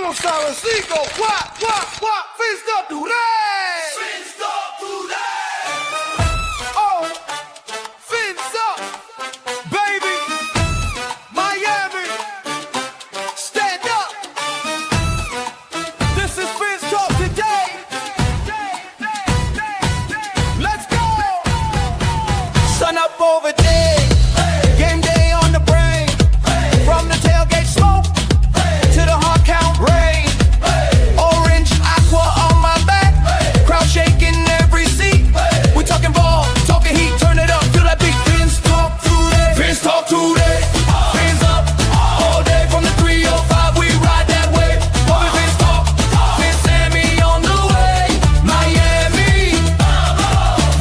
lo sabes, Nico. What? Phins up today. Phins up today. Oh, Phins up, baby. Miami, stand up. This is Phins Talk today. Let's go. Sun up over there. Game day on the brain. From the tailgate smoke to the hard count rain. Orange aqua on my back. Crowd shaking every seat. We talking ball, talking heat. Turn it up, feel that beat. Phins talk today. Phins talk today. Phins up all day from the 305. We ride that way. Bobby Phins talk. Phins Sammy on the way. Miami,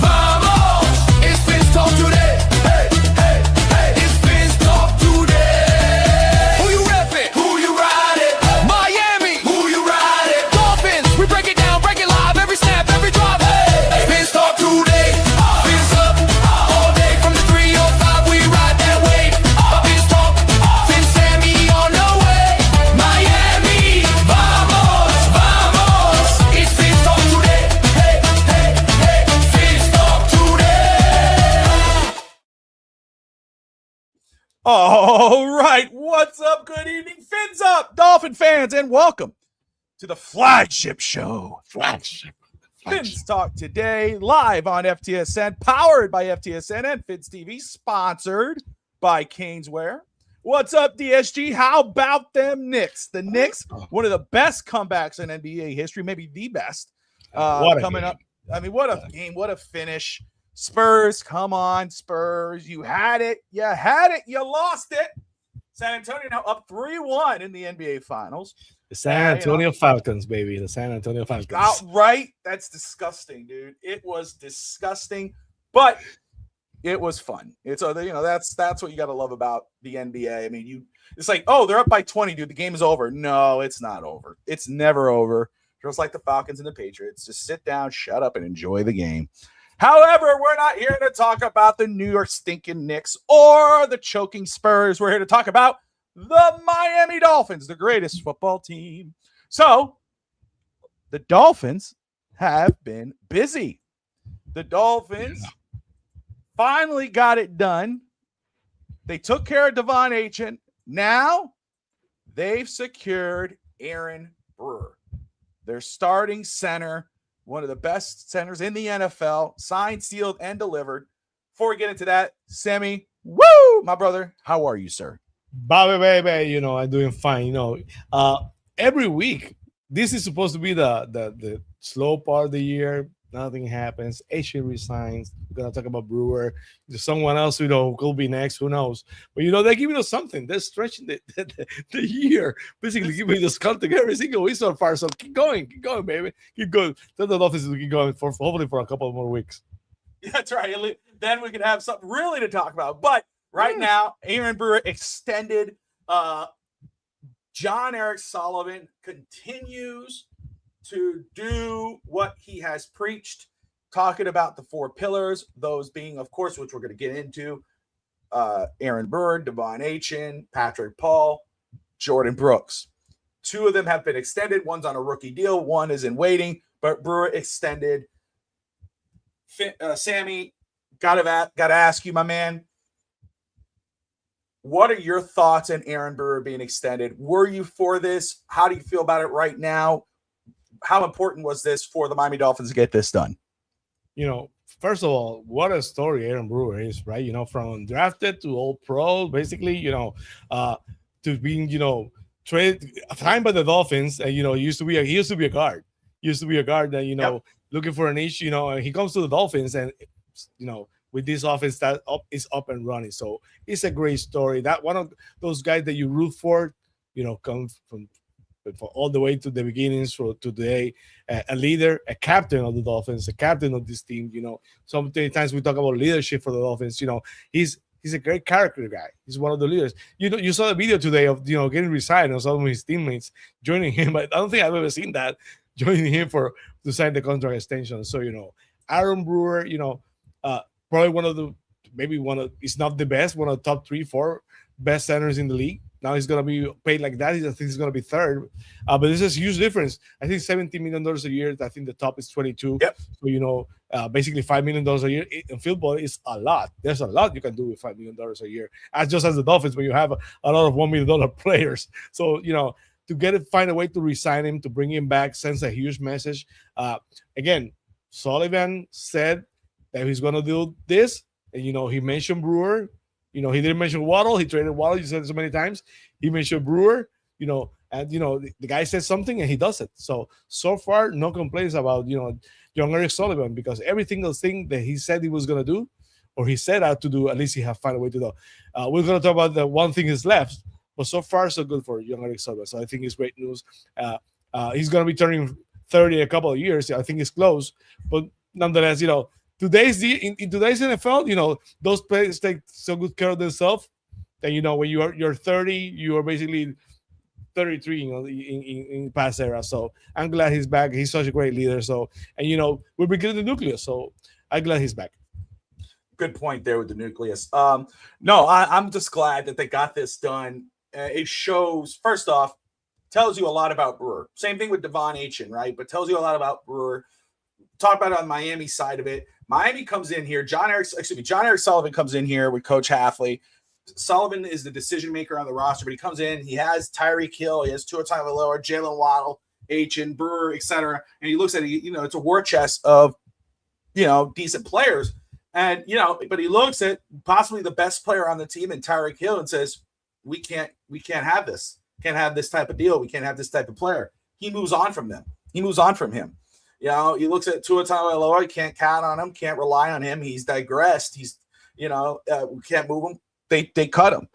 vamos. It's Phins talk today. Hey, hey, hey. It's Phins talk today. Who you reppin'? Who you riding? Miami. Who you riding? Dolphins. We break it down, break it live. Every snap, every drop. Hey, Phins talk today. Phins up all day from the 305. We ride that wave. Phins talk. Phins Sammy on the way. Miami, vamos, vamos. It's Phins talk today. Hey, hey, hey. Phins talk today. All right, what's up? Good evening, Fins up, Dolphin fans, and welcome to the flagship show. Fins Talk today, live on FTSN, powered by FTSN and Fins TV, sponsored by Caneswear. What's up, DSG? How about them Knicks? The Knicks, one of the best comebacks in NBA history, maybe the best. What a Coming game. up. I mean, what a game, what a finish. Spurs, come on, Spurs. You had it, you lost it. San Antonio now up 3-1 in the NBA Finals. The San Antonio Falcons, baby. The San Antonio Falcons. Outright, that's disgusting, dude. It was disgusting, but it was fun. It's that's what you got to love about the NBA. I mean, it's like, oh, they're up by 20, dude. The game is over. No, it's not over. It's never over. Just like the Falcons and the Patriots. Just sit down, shut up, and enjoy the game. However, we're not here to talk about the New York stinking Knicks or the choking Spurs. We're here to talk about the Miami Dolphins, the greatest football team. So, the Dolphins have been busy. The Dolphins finally got it done. They took care of Devon Achane. Now, they've secured Aaron Brewer, their starting center, one of the best centers in the NFL, signed, sealed, and delivered. Before we get into that, Sammy, woo, my brother, how are you, sir? Bobby, baby, I'm doing fine. Every week, this is supposed to be the slow part of the year. Nothing happens. Achane resigns. We're going to talk about Brewer. There's someone else, could be next. Who knows? But, they're giving us something. They're stretching the year. Basically, giving us content every single week so far. So keep going, baby. Keep going. Tell the Dolphins to keep going for hopefully for a couple more weeks. That's right. Then we can have something really to talk about. But right now, Aaron Brewer extended. John Eric Sullivan continues to do what he has preached, talking about the four pillars, those being, of course, which we're going to get into, Aaron Brewer, Devon Achane, Patrick Paul, Jordyn Brooks. Two of them have been extended. One's on a rookie deal. One is in waiting, but Brewer extended. Sammy, gotta ask you, my man, what are your thoughts on Aaron Brewer being extended? Were you for this? How do you feel about it right now? How important was this for the Miami Dolphins to get this done? First of all, what a story Aaron Brewer is, right? From drafted to all pro, basically, to being, traded, signed by the Dolphins, and, he used to be a guard. That, looking for a niche, and he comes to the Dolphins, and, with this offense that is up and running. So it's a great story. That one of those guys that you root for, comes from all the way to the beginnings to today, a leader, a captain of the Dolphins, a captain of this team. So many times we talk about leadership for the Dolphins. He's a great character guy. He's one of the leaders. You saw the video today of getting resigned and some of his teammates joining him. But I don't think I've ever seen that, joining him to sign the contract extension. So Aaron Brewer, probably one of the, maybe one of, it's not the best, one of the top 3-4 best centers in the league. now he's going to be paid like that. I think he's going to be third. But this is a huge difference. I think $17 million a year. I think the top is 22. Yep. So, basically $5 million a year in football is a lot. There's a lot you can do with $5 million a year, as the Dolphins, when you have a lot of $1 million players. So, find a way to resign him, to bring him back, sends a huge message. Again, Sullivan said that he's going to do this. And, he mentioned Brewer. He didn't mention Waddle. He traded Waddle. You said it so many times. He mentioned Brewer, and, the guy said something and he does it. So far, no complaints about, young Eric Sullivan, because every single thing that he said he was going to do, or he set out to do, at least he have found a way to do. We're going to talk about the one thing is left, but so far, so good for young Eric Sullivan. So I think it's great news. He's going to be turning 30 in a couple of years. I think it's close, but nonetheless, in today's NFL, those players take so good care of themselves that when you're 30, you are basically 33, in past era. So I'm glad he's back. He's such a great leader. So, and we're beginning the nucleus. So I'm glad he's back. Good point there with the nucleus. No, I'm just glad that they got this done. It shows, first off, tells you a lot about Brewer. Same thing with Devon Achane, right? But tells you a lot about Brewer. Talk about it on Miami side of it. Miami comes in here. John Eric Sullivan comes in here with Coach Halfley. Sullivan is the decision maker on the roster, but he comes in. He has Tyreek Hill. He has Tua Tagovailoa, Jalen Waddle, Achane, Brewer, etc. And he looks at it. It's a war chest of decent players. And but he looks at possibly the best player on the team in Tyreek Hill and says, "We can't have this. Can't have this type of deal. We can't have this type of player." He moves on from them. He moves on from him. He looks at Tua Tagovailoa. Can't count on him. Can't rely on him. He's digressed. He's we can't move him. They cut him.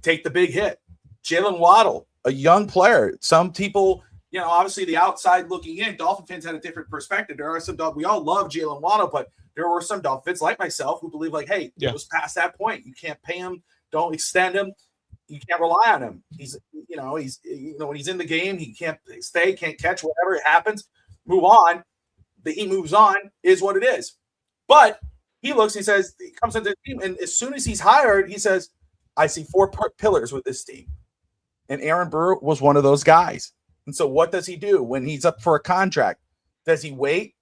Take the big hit. Jalen Waddle, a young player. Some people, obviously the outside looking in, Dolphin fans had a different perspective. There are some we all love Jalen Waddle, but there were some Dolphins like myself who believe hey, it was past that point. You can't pay him. Don't extend him. You can't rely on him. He's when he's in the game, he can't stay, can't catch, whatever it happens. Move on. He moves on is what it is. But he looks, he says, he comes into the team, and as soon as he's hired, he says, I see four pillars with this team. And Aaron Brewer was one of those guys. And so what does he do when he's up for a contract? Does he wait?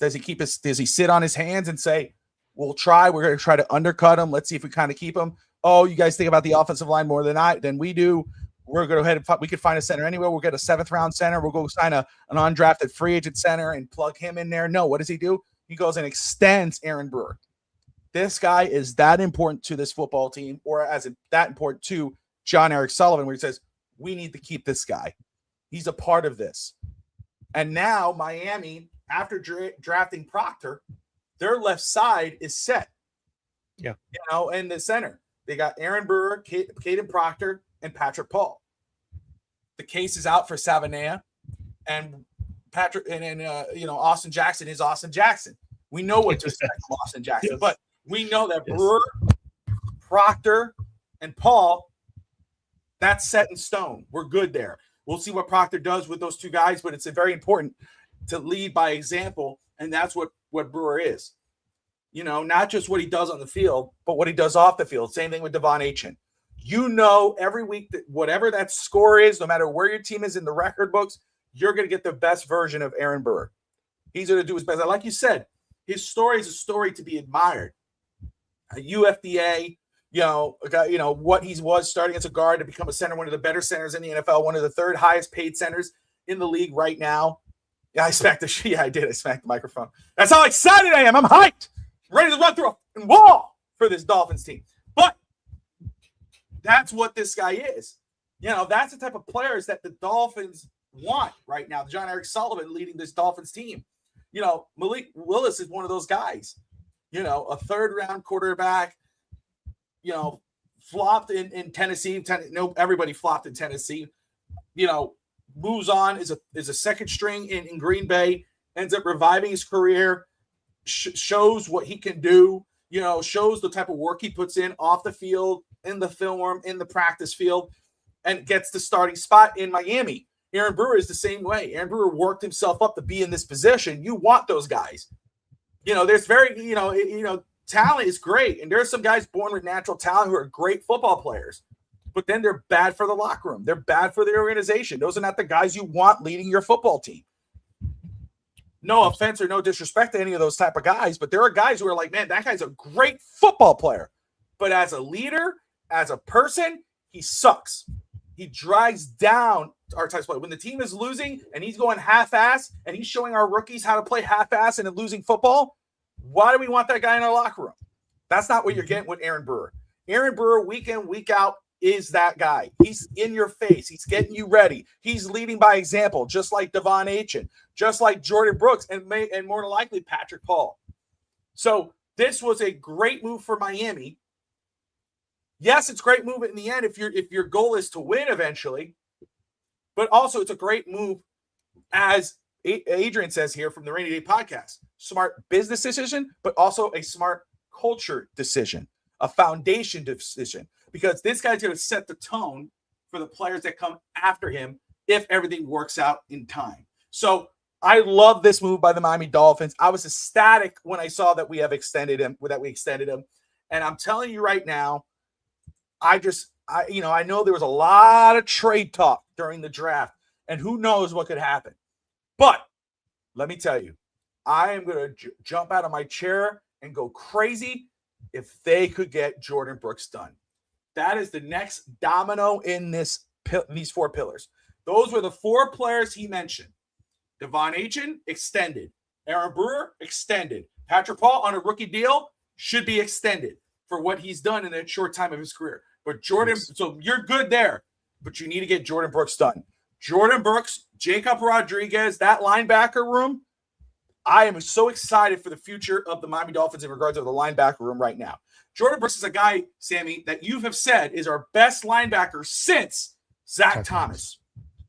Does he sit on his hands and say, we're going to try to undercut him. Let's see if we kind of keep him. Oh, you guys think about the offensive line more than we do. We're going to go ahead and we could find a center anywhere. We'll get a 7th round center. We'll go sign an undrafted free agent center and plug him in there. No, what does he do? He goes and extends Aaron Brewer. This guy is that important to this football team, or that important to John Eric Sullivan, where he says, we need to keep this guy. He's a part of this. And now Miami, after drafting Proctor, their left side is set. Yeah. And the center. They got Aaron Brewer, Caden Proctor, and Patrick Paul. The case is out for Savanea, and Patrick and Austin Jackson is Austin Jackson. We know what to expect from Austin Jackson, yes. But we know that Brewer, Proctor, and Paul, that's set in stone. We're good there. We'll see what Proctor does with those two guys, but it's very important to lead by example, and that's what Brewer is. Not just what he does on the field, but what he does off the field. Same thing with Devon Achane. Every week that whatever that score is, no matter where your team is in the record books, you're going to get the best version of Aaron Brewer. He's going to do his best. Like you said, his story is a story to be admired. A UFDA, what he was starting as a guard to become a center, one of the better centers in the NFL, one of the 3rd highest paid centers in the league right now. Yeah, I smacked the microphone. That's how excited I am. I'm hyped. Ready to run through a wall for this Dolphins team. But that's what this guy is. That's the type of players that the Dolphins want right now. John Eric Sullivan leading this Dolphins team. Malik Willis is one of those guys. A 3rd round quarterback, flopped in Tennessee. Everybody flopped in Tennessee. Moves on, is a 2nd string in Green Bay, ends up reviving his career, shows what he can do, shows the type of work he puts in off the field, in the film room, in the practice field, and gets the starting spot in Miami. Aaron Brewer is the same way. Aaron Brewer worked himself up to be in this position. You want those guys. There's talent is great. And there are some guys born with natural talent who are great football players. but then they're bad for the locker room. They're bad for the organization. Those are not the guys you want leading your football team. No offense or no disrespect to any of those type of guys, but there are guys who are like, man, that guy's a great football player. But as a leader, as a person, he sucks. He drags down our type of play. When the team is losing and he's going half-ass and he's showing our rookies how to play half-ass and losing football, why do we want that guy in our locker room? That's not what you're getting with Aaron Brewer. Aaron Brewer, week in, week out, is that guy. He's in your face. He's getting you ready. He's leading by example, just like Devon Achane, just like Jordyn Brooks, and more than likely Patrick Paul. So this was a great move for Miami. Yes, it's a great move in the end if your goal is to win eventually, but also it's a great move, as Adrian says here from the Rainy Day Podcast. Smart business decision, but also a smart culture decision, a foundation decision, because this guy's going to set the tone for the players that come after him if everything works out in time. So I love this move by the Miami Dolphins. I was ecstatic when I saw that we extended him. And I'm telling you right now, I know there was a lot of trade talk during the draft, and who knows what could happen. But let me tell you, I am going to jump out of my chair and go crazy if they could get Jordyn Brooks done. That is the next domino in these four pillars. Those were the four players he mentioned. Devon Achane, extended. Aaron Brewer, extended. Patrick Paul on a rookie deal, should be extended for what he's done in that short time of his career. But Jordyn, so you're good there, but you need to get Jordyn Brooks done. Jordyn Brooks, Jacob Rodriguez, that linebacker room, I am so excited for the future of the Miami Dolphins in regards to the linebacker room right now. Jordyn Brooks is a guy, Sammy, that you have said is our best linebacker since Zach Thomas.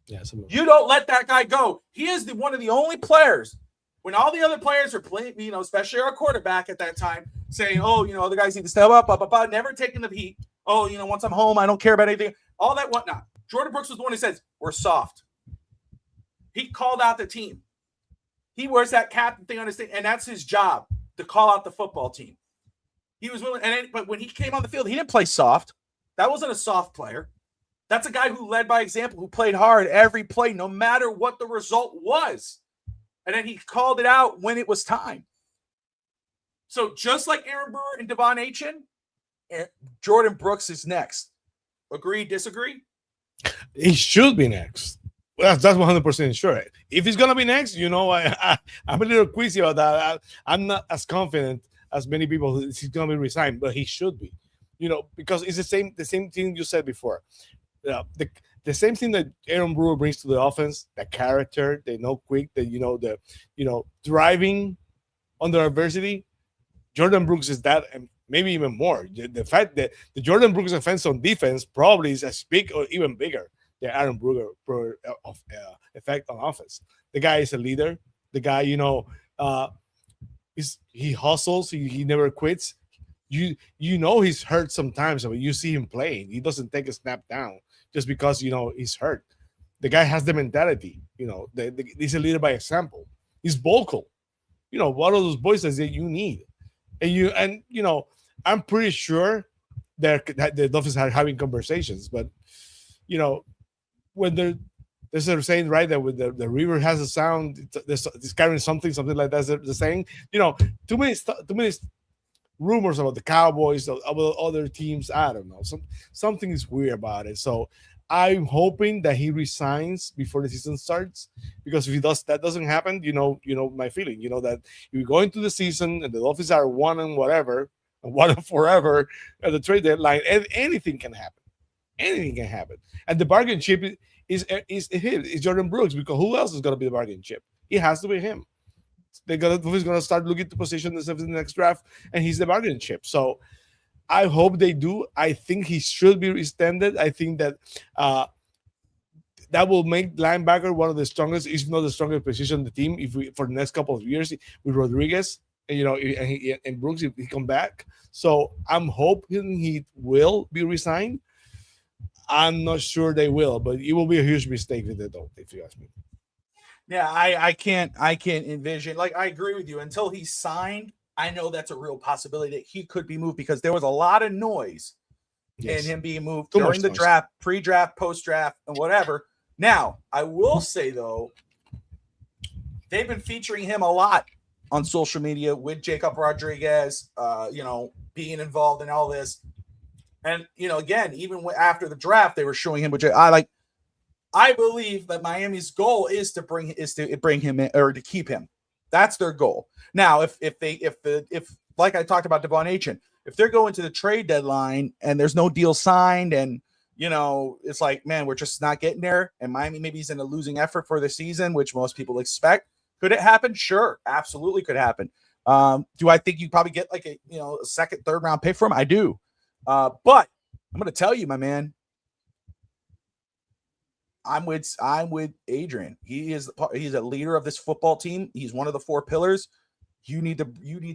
Yes, you don't let that guy go. He is one of the only players, when all the other players are playing, especially our quarterback at that time, saying, other guys need to step up, never taking the heat. Once I'm home, I don't care about anything. All that whatnot. Jordyn Brooks was the one who says, we're soft. He called out the team. He wears that captain thing on his thing, and that's his job, to call out the football team. He was willing, but when he came on the field, he didn't play soft. That wasn't a soft player. That's a guy who led by example, who played hard every play, no matter what the result was. And then he called it out when it was time. So just like Aaron Brewer and Devon Achane, Jordyn Brooks is next. Agree, disagree? He should be next. That's 100% sure. If he's gonna be next, I'm a little queasy about that. I'm not as confident as many people he's gonna be resigned, but he should be. Because it's the same thing you said before. The same thing that Aaron Brewer brings to the offense, that character, they know quick, that driving under adversity. Jordyn Brooks is that, and maybe even more. The fact that the Jordyn Brooks offense on defense probably is as big or even bigger than Aaron Brewer effect on offense. The guy is a leader. The guy, he hustles. He never quits. He's hurt sometimes, but you see him playing. He doesn't take a snap down just because he's hurt. The guy has the mentality. He's a leader by example. He's vocal. One of those voices that you need. And I'm pretty sure that the Dolphins are having conversations, but when they're saying, right, that when the river has a sound, it's carrying something like that. They're saying, too many rumors about the Cowboys, about other teams. I don't know. Something is weird about it. So I'm hoping that he resigns before the season starts, because if that doesn't happen, my feeling, that if we go into the season and the Dolphins are one and forever at the trade deadline, and anything can happen. Anything can happen. And the bargain chip is Jordyn Brooks, because who else is going to be the bargain chip? It has to be him. He's going to start looking to position themselves in the next draft, and he's the bargain chip. So I hope they do. I think he should be extended. I think that that will make linebacker one of the strongest, if not the strongest position in the team for the next couple of years with Rodriguez and Brooks if he come back. So I'm hoping he will be resigned. I'm not sure they will, but it will be a huge mistake if they don't, if you ask me. Yeah, I can't envision. I agree with you. Until he's signed, I know that's a real possibility that he could be moved, because there was a lot of noise and him being moved Too during much the noise. draft, pre-draft, post-draft, and whatever. Now, I will say, though, they've been featuring him a lot on social media with Jacob Rodriguez, being involved in all this. And, again, even after the draft, they were showing him, which I believe that Miami's goal is to bring him in, or to keep him. That's their goal. Now, if like I talked about Devon Achane, if they're going to the trade deadline and there's no deal signed and, it's like, man, we're just not getting there. And Miami maybe is in a losing effort for the season, which most people expect. Could it happen? Sure. Absolutely could happen. Do I think you probably get like a second, third round pick for him? I do. But I'm going to tell you, my man, I'm with Adrian. He's a leader of this football team. He's one of the 4 pillars. You need to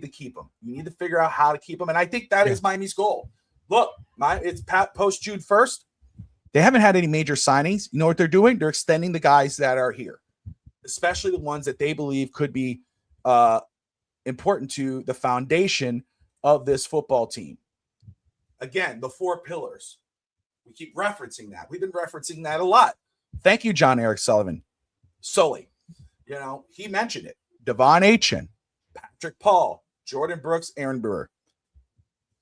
keep him. You need to figure out how to keep him. And I think that is Miami's goal. Look, it's post June 1st. They haven't had any major signings. You know what they're doing? They're extending the guys that are here, especially the ones that they believe could be important to the foundation of this football team. Again, the 4 pillars. We keep referencing that. We've been referencing that a lot. Thank you, John Eric Sullivan. Sully, he mentioned it. Devon Achane, Patrick Paul, Jordyn Brooks, Aaron Brewer.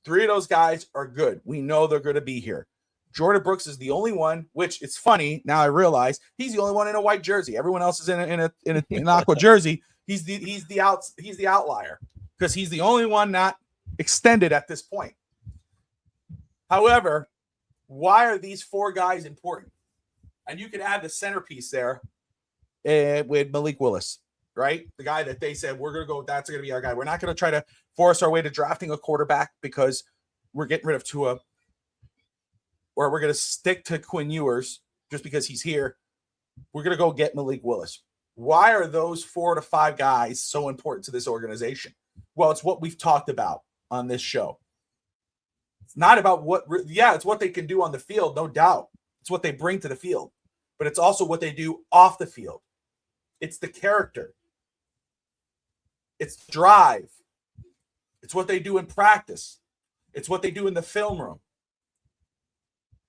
3 of those guys are good. We know they're going to be here. Jordyn Brooks is the only one, which it's funny. Now I realize he's the only one in a white jersey. Everyone else is in an aqua jersey. He's the outlier because he's the only one not extended at this point. However, why are these 4 guys important? And you can add the centerpiece there with Malik Willis, right? The guy that they said we're going to go. That's going to be our guy. We're not going to try to force our way to drafting a quarterback because we're getting rid of Tua. Or we're going to stick to Quinn Ewers just because he's here. We're going to go get Malik Willis. Why are those 4 to 5 guys so important to this organization? Well, it's what we've talked about on this show. It's not about it's what they can do on the field, no doubt. It's what they bring to the field. But it's also what they do off the field. It's the character. It's drive. It's what they do in practice. It's what they do in the film room.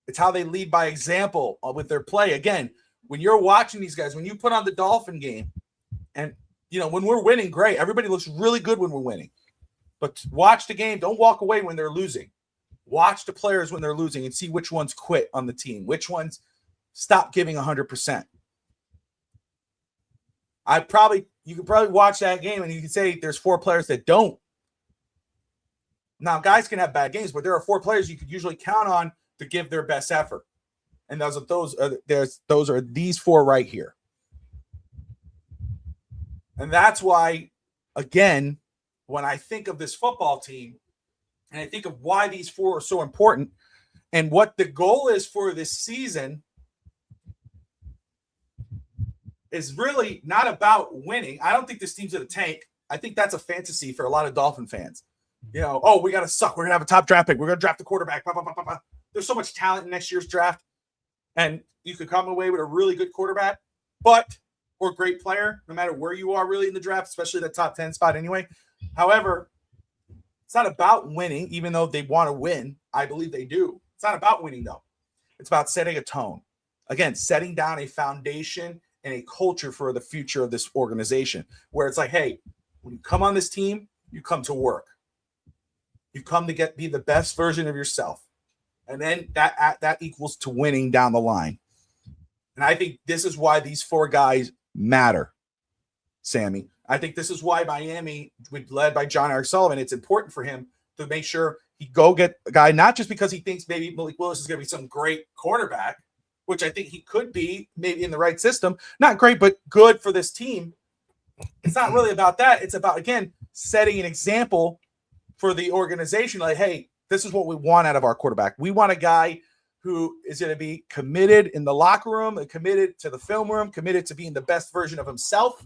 It's how they lead by example with their play. Again, when you're watching these guys, when you put on the Dolphin game, and when we're winning, great. Everybody looks really good when we're winning. But watch the game. Don't walk away when they're losing. Watch the players when they're losing and see which ones quit on the team, which ones stop giving 100%. You could probably watch that game and you can say there's 4 players that don't. Now, guys can have bad games, but there are 4 players you could usually count on to give their best effort. And those are these 4 right here. And that's why, again, when I think of this football team and I think of why these 4 are so important and what the goal is for this season is really not about winning. I don't think this team's in a tank. I think that's a fantasy for a lot of Dolphin fans. We got to suck. We're going to have a top draft pick. We're going to draft the quarterback. Blah, blah, blah, blah, blah. There's so much talent in next year's draft, and you could come away with a really good quarterback, or great player, no matter where you are really in the draft, especially the top 10 spot anyway. However, it's not about winning, even though they want to win. I believe they do. It's not about winning, though. It's about setting a tone. Again, setting down a foundation and a culture for the future of this organization, where it's like, hey, when you come on this team, you come to work. You come to be the best version of yourself. And then that equals to winning down the line. And I think this is why these 4 guys matter, Sammy. I think this is why Miami, led by John Eric Sullivan, it's important for him to make sure he go get a guy, not just because he thinks maybe Malik Willis is going to be some great quarterback, which I think he could be maybe in the right system. Not great, but good for this team. It's not really about that. It's about, again, setting an example for the organization. Like, hey, this is what we want out of our quarterback. We want a guy who is going to be committed in the locker room, and committed to the film room, committed to being the best version of himself,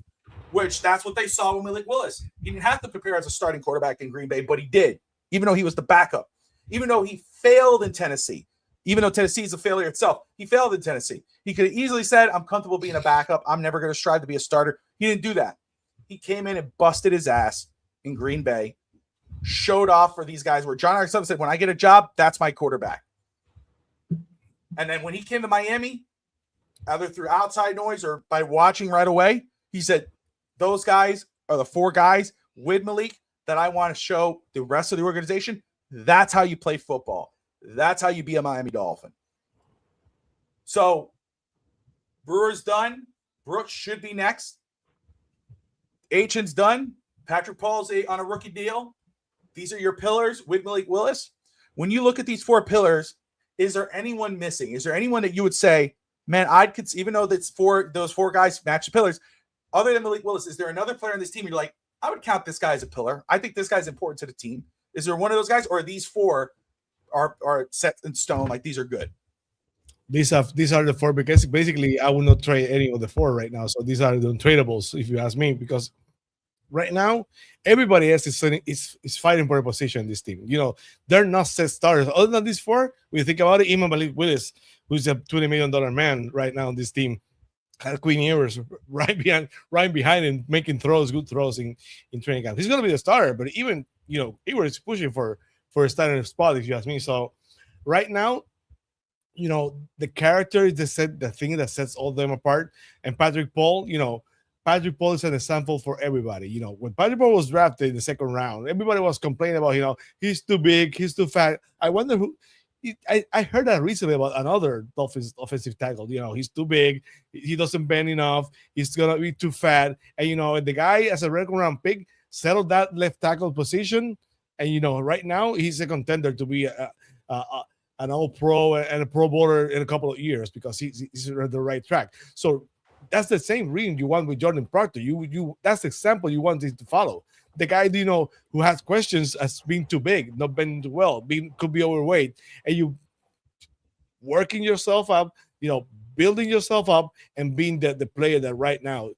which that's what they saw with Malik Willis. He didn't have to prepare as a starting quarterback in Green Bay, but he did, even though he was the backup, even though he failed in Tennessee, even though Tennessee is a failure itself. He failed in Tennessee. He could have easily said, I'm comfortable being a backup. I'm never going to strive to be a starter. He didn't do that. He came in and busted his ass in Green Bay, showed off for these guys where John Eric Sullivan said, when I get a job, that's my quarterback. And then when he came to Miami, either through outside noise or by watching right away, he said, those guys are the 4 guys with Malik that I want to show the rest of the organization. That's how you play football. That's how you be a Miami Dolphin. So Brewer's done. Brooks should be next. Achan's done. Patrick Paul's on a rookie deal. These are your pillars with Malik Willis. When you look at these 4 pillars, is there anyone missing? Is there anyone that you would say, man, even though those 4 guys match the pillars, other than Malik Willis, is there another player on this team you're like, I would count this guy as a pillar. I think this guy's important to the team. Is there one of those guys, or these 4 are set in stone? Like, these are good. These are the 4 because basically I will not trade any of the 4 right now. So these are the untradables, if you ask me, because right now everybody else is fighting for a position in this team. You know, they're not set starters. Other than these 4, when you think about it, even Malik Willis, who's a $20 million man right now on this team, had Queen Ewers right behind him, making good throws in training camp. He's going to be the starter, but even, you know, Ewers is pushing for a starting spot, if you ask me. So right now, you know, the character is the thing that sets all of them apart. And Patrick Paul, you know, Patrick Paul is an example for everybody. You know, when Patrick Paul was drafted in the 2nd round, everybody was complaining about, you know, he's too big, he's too fat. I wonder who. I heard that recently about another Dolphins offensive tackle. You know, he's too big, he doesn't bend enough, he's gonna be too fat. And you know, the guy as a second round pick settled that left tackle position. And you know, right now he's a contender to be an all-pro and a Pro Bowler in a couple of years because he's on the right track. So that's the same reason you want with Jordyn Proctor. That's the example you want to follow. The guy, you know, who has questions as being too big, not bending too well, could be overweight, and you working yourself up, you know, building yourself up and being the player that right now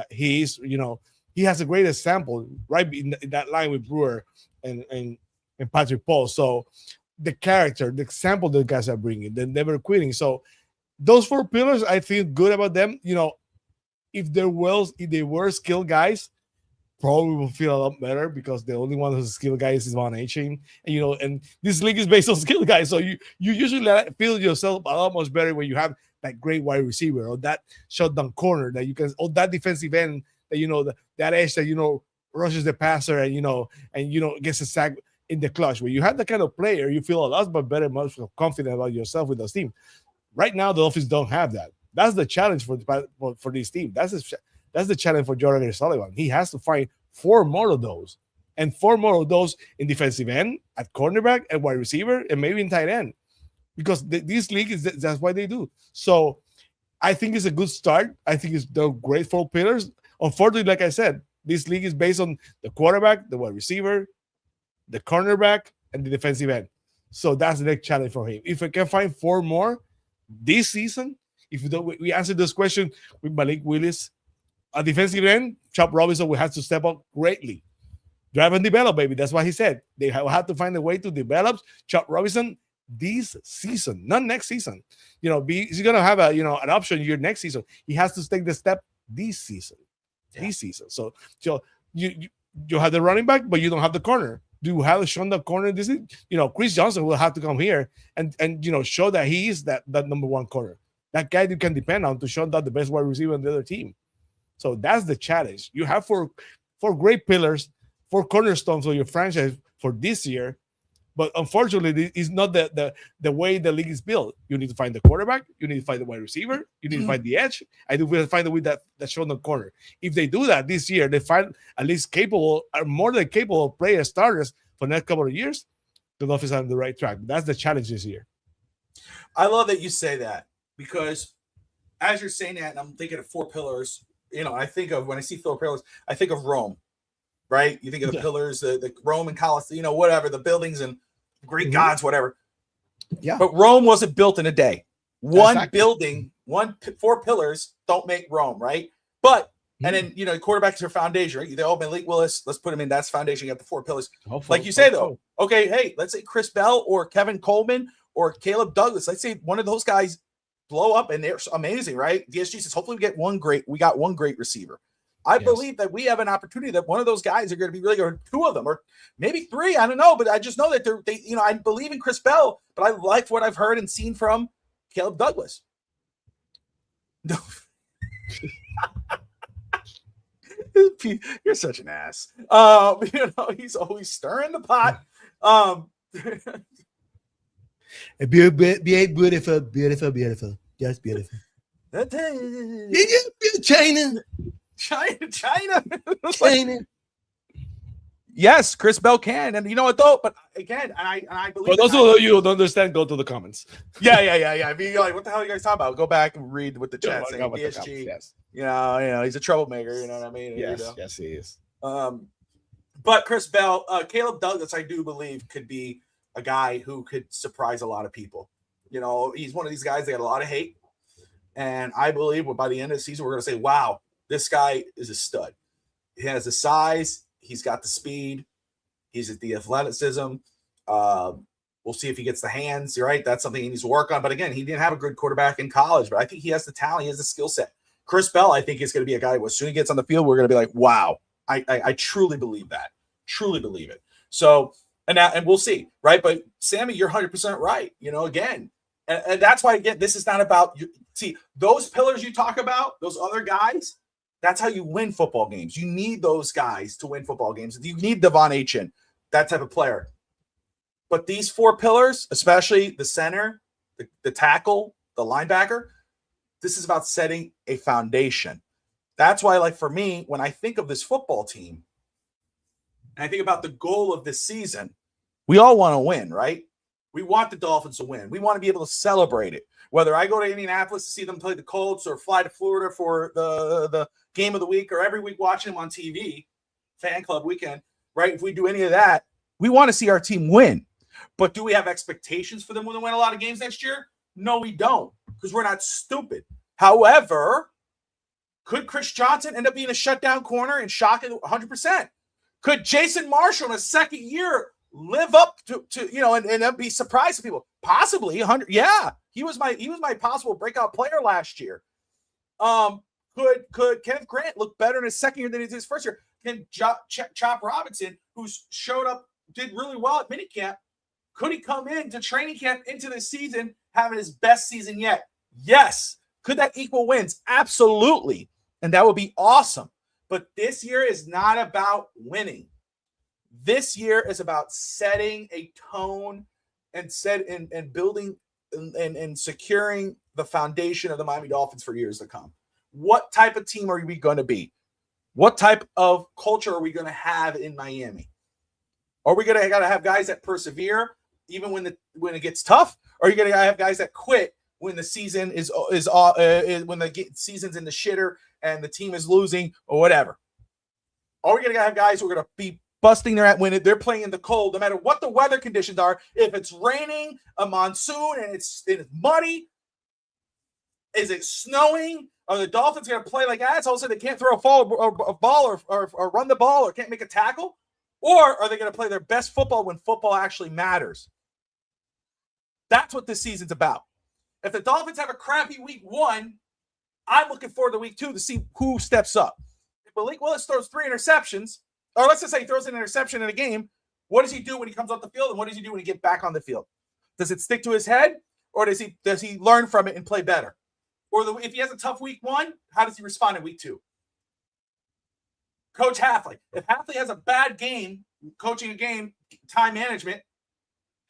he is. You know, he has a great example right in that line with Brewer and Patrick Paul. So the character, the example the guys are bringing, they're never quitting. So those 4 pillars, I feel good about them. You know, if they were skilled guys, probably will feel a lot better because the only one who's a skilled guy is Von Achan. And you know, and this league is based on skilled guys. So you usually feel yourself a lot much better when you have that great wide receiver or that shutdown corner that you can, or that defensive end that, you know, that edge that, you know, rushes the passer and, you know, gets a sack in the clutch. When you have that kind of player, you feel a lot better, much more confident about yourself with those teams. Right now, the Dolphins don't have that. That's the challenge for this team. That's the challenge for Jordan Sullivan. He has to find 4 more of those, and 4 more of those in defensive end, at cornerback, at wide receiver, and maybe in tight end, because this league that's what they do. So I think it's a good start. I think they're great 4 pillars. Unfortunately, like I said, this league is based on the quarterback, the wide receiver, the cornerback, and the defensive end. So that's the next challenge for him. If I can find 4 more this season, if we answer this question with Malik Willis, a defensive end, Chop Robinson will have to step up greatly. Drive and develop, baby. That's what he said. They have to find a way to develop Chop Robinson this season, not next season. You know, he's gonna have an option year next season. He has to take the step this season. Yeah. This season. So you have the running back, but you don't have the corner. Do you have a shown the corner? This is, you know, Chris Johnson will have to come here and you know, show that he is that number 1 corner. That guy you can depend on to show that the best wide receiver on the other team. So that's the challenge. You have 4 great pillars, 4 cornerstones of your franchise for this year. But unfortunately, it's not the way the league is built. You need to find the quarterback. You need to find the wide receiver. You need to find the edge. I do find the way that shown the corner. If they do that this year, they find at least more than capable player starters for the next couple of years, the Dolphins are on the right track. That's the challenge this year. I love that you say that, because as you're saying that, and I'm thinking of 4 pillars, you know, I think of, when I see 4 pillars, I think of Rome, right? You think of the pillars, the Roman Colosseum, you know, whatever, the buildings and Greek gods, whatever. Yeah. But Rome wasn't built in a day. One building, 4 pillars don't make Rome, right? But, and then, you know, quarterbacks are foundation, right? They all Malik Willis, let's put him in. That's foundation. You got the 4 pillars. Like you say, though, okay, hey, let's say Chris Bell or Kevin Coleman or Caleb Douglas. Let's say one of those guys blow up and they're amazing, right? DSG says, hopefully we got one great receiver. I believe that we have an opportunity that one of those guys are going to be really good, or two of them, or maybe three. I don't know, but I just know that they, I believe in Chris Bell, but I like what I've heard and seen from Caleb Douglas. No. You're such an ass. He's always stirring the pot. Beautiful, beautiful, beautiful. Just beautiful. China. Yes, Chris Bell can, and you know what though? But again, I believe. For those of you who don't understand, go to the comments. Yeah. I mean, you're like, what the hell are you guys talking about? Go back and read what the chat saying. PSG, yes. He's a troublemaker. You know what I mean? Yes, he is. But Chris Bell, Caleb Douglas, I do believe could be a guy who could surprise a lot of people. He's one of these guys that got a lot of hate, and I believe by the end of the season, we're going to say, wow, this guy is a stud. He has the size. He's got the speed. He's at the athleticism. We'll see if he gets the hands. Right. That's something he needs to work on. But again, he didn't have a good quarterback in college, but I think he has the talent. He has the skill set. Chris Bell, I think, is going to be a guy who, as soon as he gets on the field, we're going to be like, wow, I truly believe that. Truly believe it. So, and we'll see. Right. But Sammy, you're 100% right. Again, and that's why, again, this is not about you. See, those pillars you talk about, those other guys, that's how you win football games. You need those guys to win football games. You need Devon Achane, that type of player. But these four pillars, especially the center, the tackle, the linebacker, this is about setting a foundation. That's why, like, for me, when I think of this football team, and I think about the goal of this season, we all want to win, right? We want the Dolphins to win. We want to be able to celebrate it. Whether I go to Indianapolis to see them play the Colts or fly to Florida for the game of the week, or every week watching them on TV, fan club weekend, right? If we do any of that, we want to see our team win. But do we have expectations for them to win a lot of games next year? No, we don't, because we're not stupid. However, could Chris Johnson end up being a shutdown corner and shock it 100%? Could Jason Marshall in a second year live up to and be surprised to people? Possibly 100. Yeah, he was my possible breakout player last year. Could Kenneth Grant look better in his second year than he did his first year? Can Chop Robinson, who's showed up, did really well at minicamp, could he come into training camp into the season having his best season yet? Yes. Could that equal wins? Absolutely. And that would be awesome. But this year is not about winning. This year is about setting a tone and building and securing the foundation of the Miami Dolphins for years to come. What type of team are we going to be? What type of culture are we going to have in Miami? Are we going to have guys that persevere even when it gets tough? Or are you going to have guys that quit when the season is when the season's in the shitter and the team is losing or whatever? Are we going to have guys who are going to be busting their ass when they're playing in the cold, no matter what the weather conditions are? If it's raining, a monsoon, and it's muddy, is it snowing? Are the Dolphins going to play like assholes so they can't throw a ball or run the ball or can't make a tackle? Or are they going to play their best football when football actually matters? That's what this season's about. If the Dolphins have a crappy week 1, I'm looking forward to week 2 to see who steps up. If Malik Willis throws 3 interceptions, or let's just say he throws an interception in a game, what does he do when he comes off the field, and what does he do when he gets back on the field? Does it stick to his head, or does he learn from it and play better? Or if he has a tough week 1, how does he respond in week 2? Coach Hafley. If Hafley has a bad game, coaching a game, time management,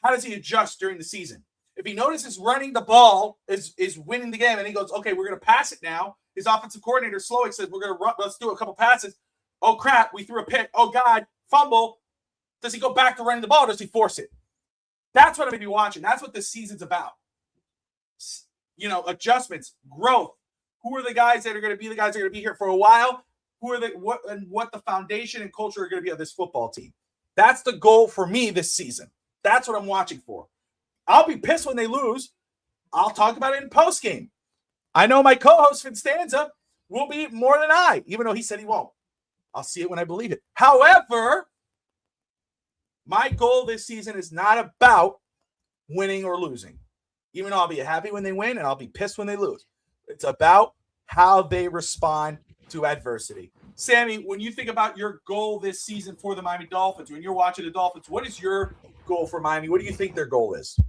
how does he adjust during the season? If he notices running the ball is winning the game, and he goes, okay, we're going to pass it now. His offensive coordinator, Slowick, says, we're going to run. Let's do a couple passes. Oh, crap, we threw a pick. Oh, God, fumble. Does he go back to running the ball, or does he force it? That's what I'm going to be watching. That's what this season's about. Adjustments, growth. Who are the guys that are going to be the guys that are going to be here for a while? Who are what the foundation and culture are going to be of this football team? That's the goal for me this season. That's what I'm watching for. I'll be pissed when they lose. I'll talk about it in post game. I know my co-host Finstanza will be more than I, even though he said he won't. I'll see it when I believe it. However, my goal this season is not about winning or losing. Even though I'll be happy when they win and I'll be pissed when they lose. It's about how they respond to adversity. Sammy, when you think about your goal this season for the Miami Dolphins, when you're watching the Dolphins, what is your goal for Miami? What do you think their goal is?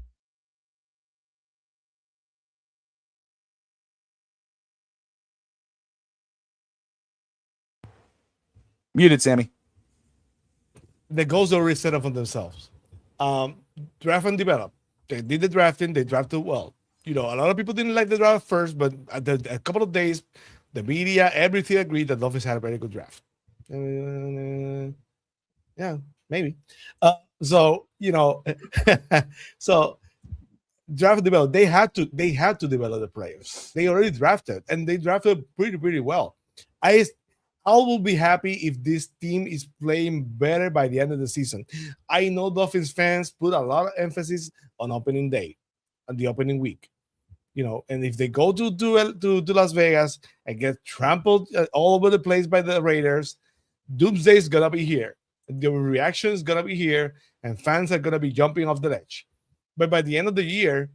Muted, Sammy. The goals are already set up for themselves. Draft and develop. They did the drafting. They drafted well. A lot of people didn't like the draft first, but after a couple of days, the media, everything agreed that the Dolphins had a very good draft. Yeah, maybe. So so draft and develop. They had to develop the players. They already drafted, and they drafted pretty well. I will be happy if this team is playing better by the end of the season. I know Dolphins fans put a lot of emphasis on opening day, on the opening week. And if they go to Las Vegas and get trampled all over the place by the Raiders, doomsday is gonna be here. The reaction is gonna be here, and fans are gonna be jumping off the ledge. But by the end of the year,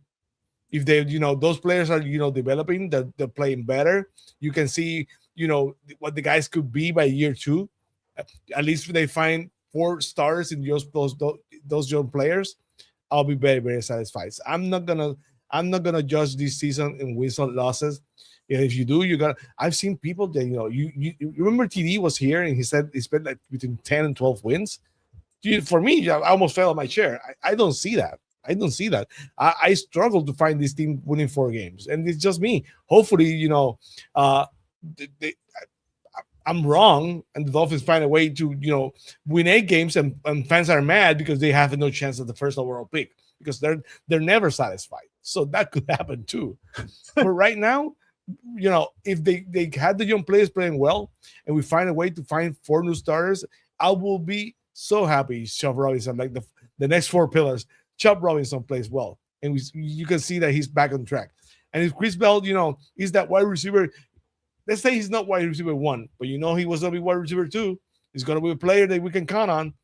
if they, those players are, developing, they're playing better. You can see, what the guys could be by year 2. At least if they find 4 stars in those young players, I'll be very, very satisfied. I'm not gonna judge this season in wins and losses. If you do, I've seen people that you remember TD was here and he said he spent like between 10 and 12 wins. For me, I almost fell on my chair. I don't see that. I struggle to find this team winning 4 games, and it's just me. Hopefully, I'm wrong, and the Dolphins find a way to win 8 games, and fans are mad because they have no chance at the first overall pick because they're never satisfied. So that could happen too. But right now, if they had the young players playing well, and we find a way to find 4 new starters, I will be so happy. Chubb Robinson, like the next 4 pillars. Chubb Robinson plays well, and you can see that he's back on track. And if Chris Bell, is that wide receiver, let's say he's not wide receiver 1, but he was going to be wide receiver 2. He's going to be a player that we can count on.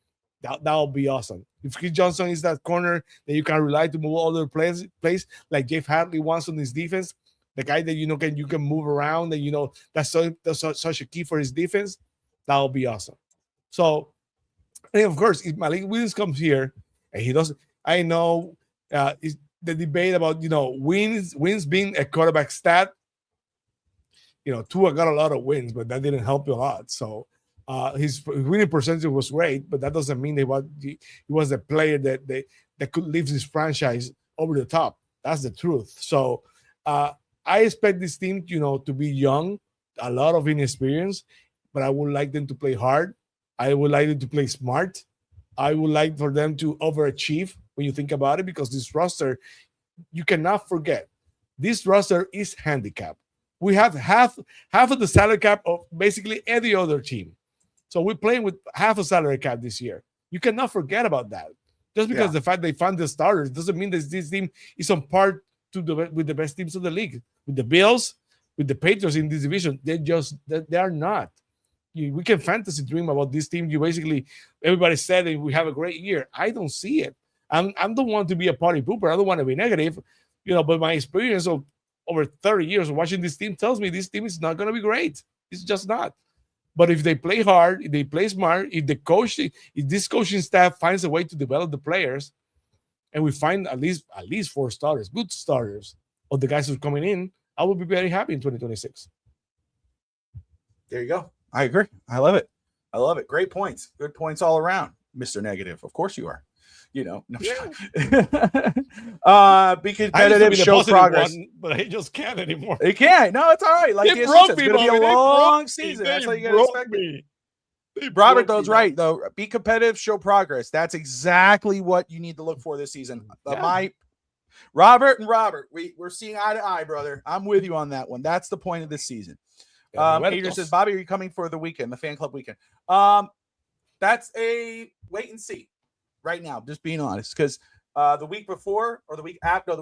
That'll be awesome. If Chris Johnson is that corner that you can rely to move all the plays like Jeff Hadley wants on his defense, the guy that you can move around, and that's such a key for his defense, that'll be awesome. So, and of course, if Malik Willis comes here and he doesn't, I know the debate about wins being a quarterback stat. Tua got a lot of wins, but that didn't help you a lot. So his winning percentage was great, but that doesn't mean he was a player that could lift his franchise over the top. That's the truth. So I expect this team, to be young, a lot of inexperience, but I would like them to play hard. I would like them to play smart. I would like for them to overachieve when you think about it, because this roster, you cannot forget, this roster is handicapped. We have half of the salary cap of basically any other team. So we're playing with half a salary cap this year. You cannot forget about that. Just because the fact they found the starters doesn't mean that this team is on par with the best teams of the league. With the Bills, with the Patriots in this division, they are not. We can fantasy dream about this team. Everybody said that we have a great year. I don't see it. I don't want to be a party pooper. I don't want to be negative, but my experience of over 30 years of watching this team tells me this team is not going to be great. It's just not. But if they play hard, if they play smart, if this coaching staff finds a way to develop the players, and we find at least 4 starters, good starters, of the guys who are coming in, I will be very happy in 2026. There you go. I agree. I love it. Great points. Good points all around, Mr. Negative. Of course you are. No. Be competitive, show progress. But I just can't anymore. You can't. No, it's all right. Like it broke me, it's going to be a long season. That's how you got to expect it. Robert, though, is right, though. Be competitive, show progress. That's exactly what you need to look for this season. Robert, we're seeing eye to eye, brother. I'm with you on that one. That's the point of this season. Peter says, Bobby, are you coming for the weekend, the fan club weekend? That's a wait and see right now, just being honest, because the week before or the week after,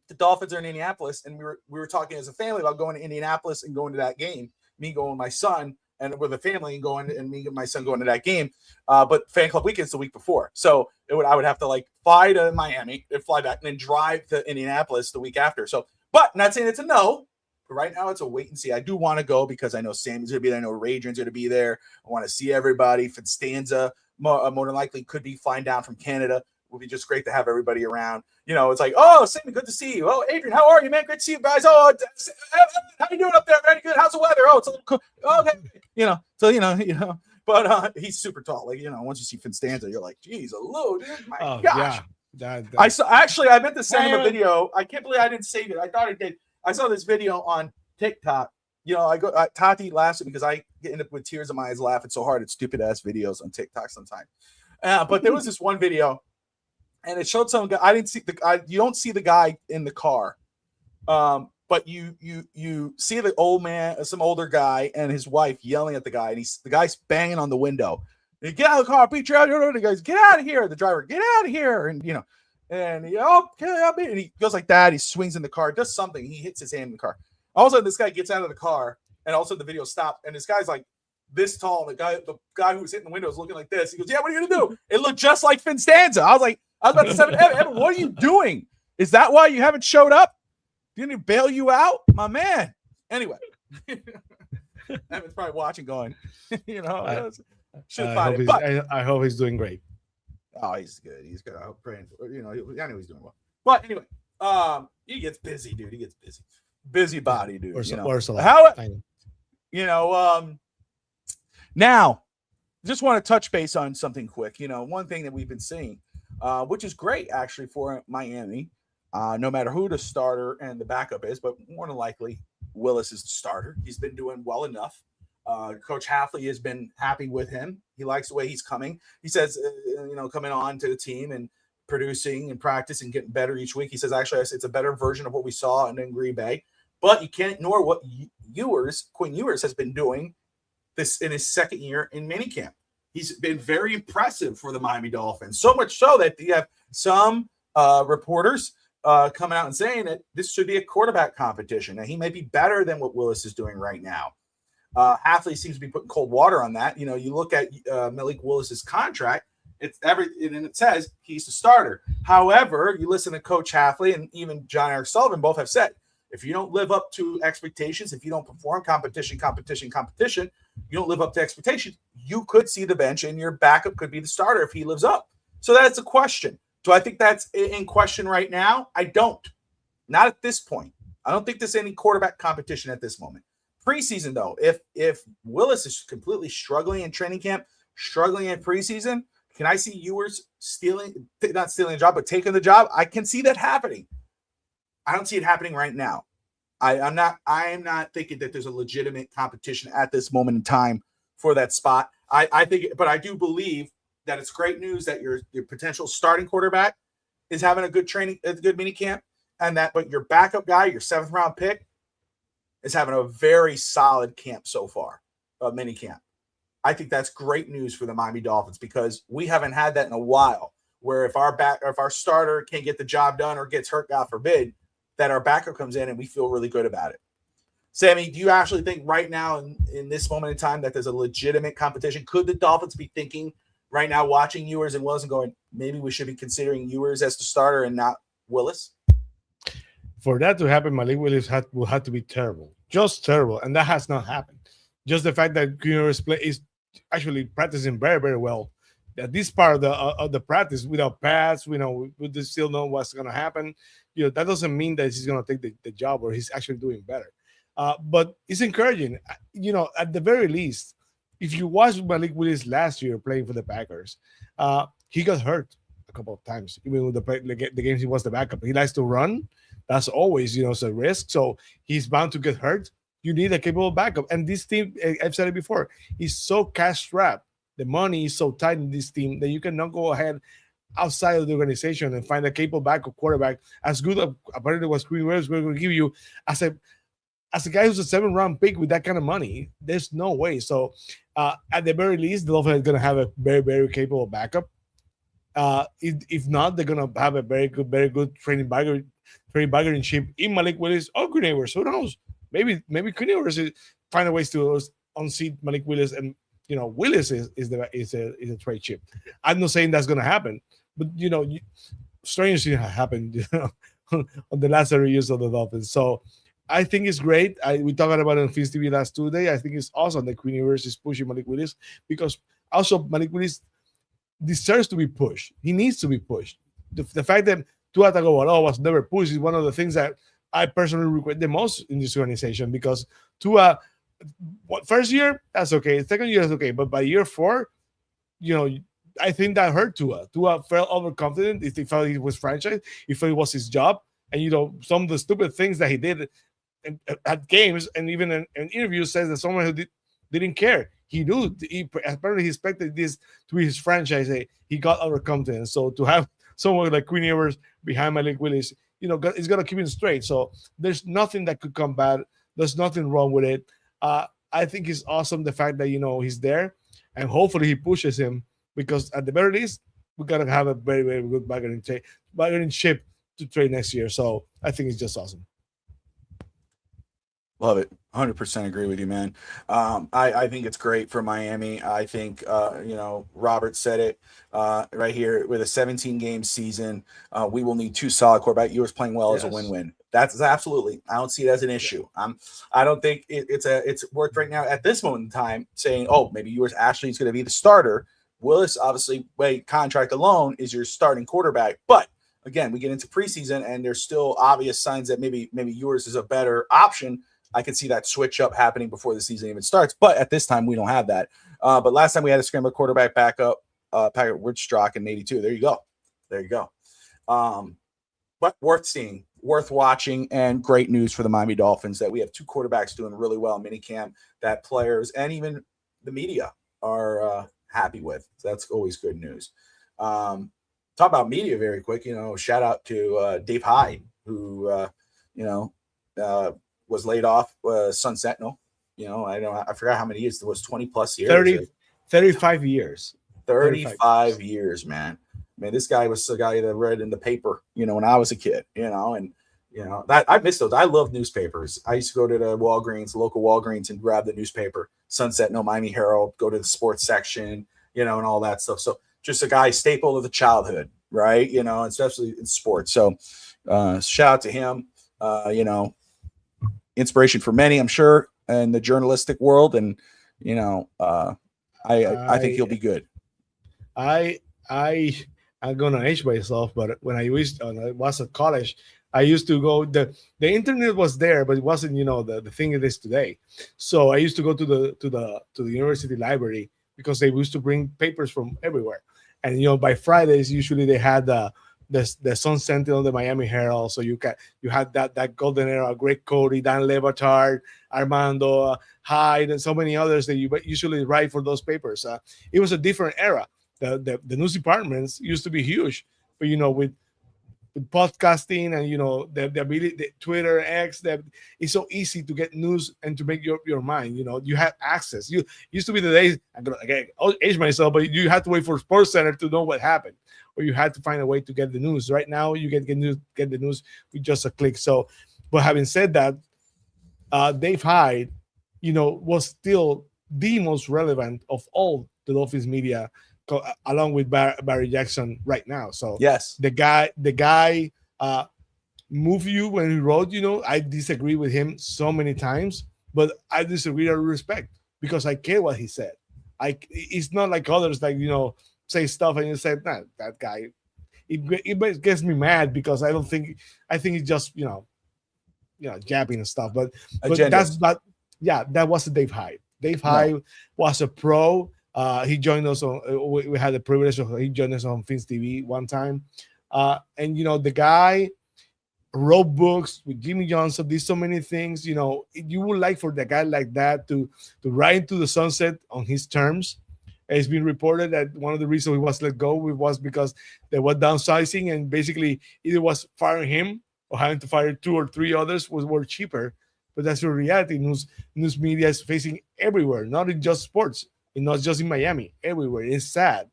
the Dolphins are in Indianapolis, and we were talking as a family about going to Indianapolis and going to that game. Me going with my son and with the family and me and my son going to that game. But fan club weekend's the week before, so I would have to fly to Miami and fly back and then drive to Indianapolis the week after. So, but not saying it's a no. But right now, it's a wait and see. I do want to go because I know Sammy's going to be there. I know Radrian's going to be there. I want to see everybody. Finstanza, more than likely, could be flying down from Canada. It would be just great to have everybody around. You know, it's like, oh, Sammy, good to see you. Oh, Adrian, how are you, man? Great to see you guys. Oh, how you doing up there? Very good. How's the weather? Oh, it's a little cool. Okay. You know, so, you know. But he's super tall. Like, you know, once you see Finstanza, you're like, geez, hello, dude. My gosh. Yeah. I meant to send him a video. I can't believe I didn't save it. I thought I did. I saw this video on TikTok. You know, Tati laughs at me because I end up with tears in my eyes laughing so hard at stupid ass videos on TikTok sometimes. But there was this one video, and it showed some guy. I didn't see you don't see the guy in the car, but you see the old man, some older guy, and his wife yelling at the guy, and the guy's banging on the window. Get out of the car, beat you out. The guys, get out of here. The driver, get out of here, and you know. And and he goes like that. He swings in the car, does something. He hits his hand in the car. All of a sudden, this guy gets out of the car, and all of a sudden, the video stopped. And this guy's like this tall. And the guy who was hitting the window is looking like this. He goes, "Yeah, what are you gonna do?" It looked just like Finstanza. I was about to say, Evan, what are you doing? Is that why you haven't showed up? Didn't he bail you out, my man? Anyway, Evan's probably watching, going, you know, should find it. But I hope he's doing great. Oh, he's good. He's good. I hope praying for, you know, I know he's doing well. But anyway, he gets busy, dude. He gets busy. Busy body, dude. Now, just want to touch base on something quick. You know, one thing that we've been seeing, which is great actually for Miami, no matter who the starter and the backup is, but more than likely Willis is the starter. He's been doing well enough. Coach Hafley has been happy with him. He likes the way he's coming. He says, coming on to the team and producing and practice and getting better each week. He says, actually, it's a better version of what we saw in Green Bay. But you can't ignore what Quinn Ewers has been doing this in his second year in minicamp. He's been very impressive for the Miami Dolphins. So much so that you have some reporters coming out and saying that this should be a quarterback competition. Now, he may be better than what Willis is doing right now. Hafley seems to be putting cold water on that. You know, you look at Malik Willis's contract, and it says he's the starter. However, you listen to Coach Hafley and even John Eric Sullivan both have said, if you don't live up to expectations, if you don't perform competition, you don't live up to expectations, you could see the bench and your backup could be the starter if he lives up. So that's a question. Do I think that's in question right now? I don't. Not at this point. I don't think there's any quarterback competition at this moment. Preseason, though, if Willis is completely struggling in training camp, struggling in preseason, can I see Ewers not stealing the job, but taking the job? I can see that happening. I don't see it happening right now. I am not thinking that there's a legitimate competition at this moment in time for that spot. I think, but I do believe that it's great news that your potential starting quarterback is having a good mini camp, but your backup guy, your 7th round pick, is having a very solid camp so far, mini camp. I think that's great news for the Miami Dolphins because we haven't had that in a while. Where if our starter can't get the job done or gets hurt, God forbid, that our backup comes in and we feel really good about it. Sammy, do you actually think right now in this moment in time that there's a legitimate competition? Could the Dolphins be thinking right now, watching Ewers and Willis and going, maybe we should be considering Ewers as the starter and not Willis? For that to happen, Malik Willis will have to be terrible, just terrible, and that has not happened. Just the fact that Ewers is actually practicing very, very well. At this part of the practice, without pads, we still know what's going to happen. That doesn't mean that he's going to take the job or he's actually doing better. But it's encouraging. At the very least, if you watched Malik Willis last year playing for the Packers, he got hurt a couple of times, even with the games he was the backup. He likes to run. That's always, it's a risk. So he's bound to get hurt. You need a capable backup. And this team, I've said it before, is so cash-strapped. The money is so tight in this team that you cannot go ahead outside of the organization and find a capable backup quarterback as good apparently what Green Bay is going to give you as a guy who's a 7th round pick with that kind of money. There's no way. So at the very least, the Dolphins are going to have a very, very capable backup. If not, they're going to have a very good training bargaining chip in Malik Willis or Quinn Ewers. Who knows? Maybe Quinn Ewers find ways to unseat Malik Willis, and Willis is a trade chip. I'm not saying that's going to happen, but strange things have happened on the last 30 years of the Dolphins. So I think it's great. We talked about it on Phins TV last Tuesday. I think it's awesome that Queen Universe is pushing Malik Willis because also Malik Willis deserves to be pushed. He needs to be pushed. The fact that Tua Tagovailoa was never pushed is one of the things that I personally regret the most in this organization because Tua, first year, that's okay. Second year, that's okay. But by year 4, I think that hurt Tua. Tua felt overconfident. He felt he was franchise. He felt it was his job. And, some of the stupid things that he did at games and even in interviews says that someone who didn't care. He knew. Apparently he expected this to be his franchise. He got overconfident. So to have someone like Queen Evers behind Malik Willis, it's going to keep him straight. So there's nothing that could come bad. There's nothing wrong with it. I think it's awesome the fact that, he's there. And hopefully he pushes him because at the very least, we got to have a very, very good bargaining chip to trade next year. So I think it's just awesome. Love it. 100% agree with you, man. I think it's great for Miami. I think, Robert said it right here with a 17-game season. We will need 2 solid quarterback. Ewers playing well as a win-win. That's absolutely. I don't see it as an issue. I don't think it's worth right now at this moment in time saying, oh, maybe Ewers actually is going to be the starter. Willis, obviously, contract alone is your starting quarterback. But again, we get into preseason and there's still obvious signs that maybe Ewers is a better option. I can see that switch up happening before the season even starts. But at this time, we don't have that. But last time we had a scramble quarterback backup, Patrick Woodstock in 82. There you go. But worth seeing, worth watching, and great news for the Miami Dolphins that we have 2 quarterbacks doing really well in minicamp that players and even the media are happy with. So that's always good news. Talk about media very quick. Shout out to Dave Hyde, who was laid off, Sun Sentinel. I forgot how many years. It was 20 plus years. 35 years. 35 years, man. Man, this guy was the guy that read in the paper, when I was a kid, and that I miss those. I love newspapers. I used to go to the local Walgreens and grab the newspaper, Sun Sentinel, Miami Herald, go to the sports section, and all that stuff. So just a guy staple of the childhood, right? Especially in sports. So shout out to him, inspiration for many, I'm sure, in the journalistic world. And, I think he'll be good. I'm gonna age myself, but when I was at college, I used to go. The internet was there, but it wasn't the thing it is today. So I used to go to the university library because they used to bring papers from everywhere. And by Fridays usually they had the Sun Sentinel, the Miami Herald. So you had that golden era, Greg Cody, Dan Lebatard, Armando Hyde, and so many others that you usually write for those papers. It was a different era. The news departments used to be huge, but with podcasting and the ability, the Twitter, X, that it's so easy to get news and to make your mind. You have access. You used to be the days. I'll age myself, but you had to wait for Sports Center to know what happened, or you had to find a way to get the news. Right now, you get the news with just a click. So, but having said that, Dave Hyde, was still the most relevant of all the Dolphins media, along with Barry Jackson right now. So yes, the guy moved you when he wrote. I disagree with him so many times, but I disagree out of respect because I care what he said. It's not like others say stuff and you say, nah, that guy. It gets me mad because I think it's just jabbing and stuff. But that wasn't Dave Hyde. Dave Hyde was a pro. He joined us on. We had the privilege of he joined us on Phins TV one time, and the guy wrote books with Jimmy Johnson. Did so many things. You would like for the guy like that to ride into the sunset on his terms. It's been reported that one of the reasons he was let go was because they were downsizing, and basically either was firing him or having to fire 2 or 3 others were cheaper. But that's the reality. News media is facing everywhere, not in just sports. Not just in Miami, everywhere. It's sad,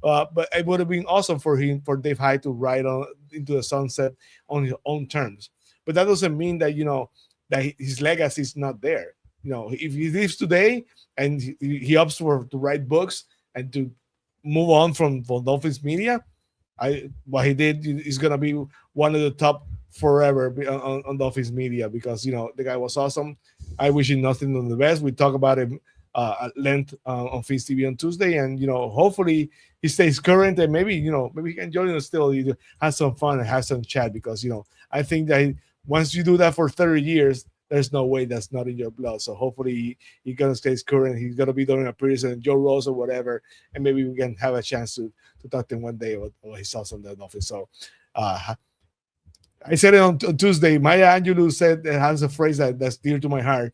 but it would have been awesome for Dave Hyde to ride on into the sunset on his own terms. But that doesn't mean that that his legacy is not there. If he lives today and he opts to write books and to move on from Dolphins media, what he did is gonna be one of the top forever on Dolphins media because the guy was awesome. I wish him nothing but the best. We talk about him at length on Phins TV on Tuesday, and hopefully he stays current and maybe maybe he can join us still, have some fun and have some chat because I think that once you do that for 30 years, there's no way that's not in your blood. So hopefully he's gonna stay current. He's gonna be doing a prison, Joe Rose or whatever, and maybe we can have a chance to talk to him one day or his thoughts on that office. So I said it on Tuesday. Maya Angelou said it has a phrase that's dear to my heart.